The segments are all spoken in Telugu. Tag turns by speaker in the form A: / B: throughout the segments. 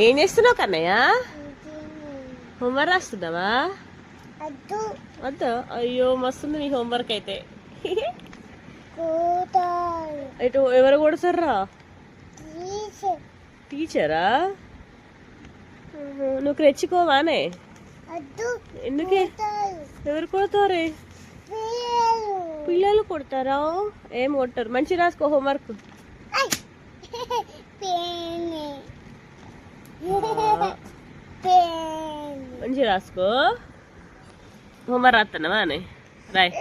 A: ఏం చేస్తున్నావు కన్నయ్య? హోంవర్క్ రాస్తున్నావా? వద్దు. అయ్యో మస్తుంది నీ హోంవర్క్ అయితే. ఇటు ఎవరు కొడతారా? టీచరా? నువ్వు రెచ్చుకోవానే? ఎందుకే? ఎవరు కొడతారే? పిల్లలు కొడతారా? ఏం కొట్టారు. మంచి రాసుకో హోంవర్క్. మంచి రాసుకో. హోంవర్క్ రాస్తున్నావా అని? రాయ్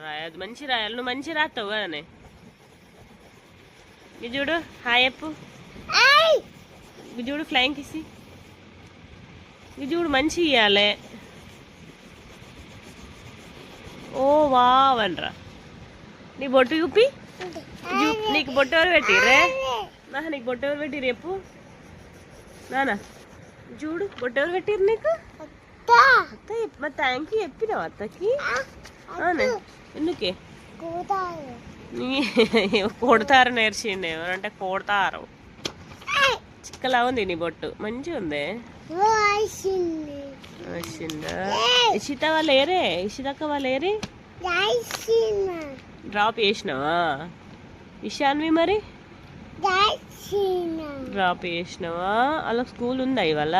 A: రాయదు. మంచి రాయాలి. నువ్వు మంచి రాస్తావు కదనే. ఇది చూడు. హాయ్ చెప్పు. ఇది చూడు ఫ్లయింగ్ కిసి. ఇది చూడు మంచి ఇవ్వాలి. ఓ వావనరా. నీ బొట్టు చూపి. నీకు బొట్టు ఎవరు పెట్టిర్రే? నీకు బొట్టు ఎవరు పెట్టిర్రు చెప్పు. నానా చూడు బొట్టు ఎవరు పెట్టిర్రు నీకు? అత్త. మరి థ్యాంక్ యూ చెప్పినావు అత్తకి? అవునే. ఎందుకే? కొడతారు నేర్చిండే. ఎవరంటే కొడతారు. చిక్కలా ఉంది నీ బొట్టు. మంచిగా ఉంది. ఇషిత వాళ్ళు ఏరే? ఇషితక్క వాళ్ళు ఏరే? డ్రాప్ చేసినావా? ఇషాన్వి మరి డ్రాప్ చేసినావా? అలా స్కూల్ ఉందా ఇవాళ?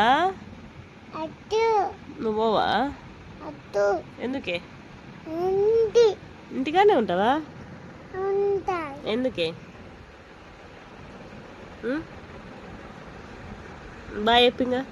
A: నువ్వు పోవా? ఎందుకే? ఇంటిగానే ఉంటావా? ఎందుకే? బాయ్ చెప్పింగా.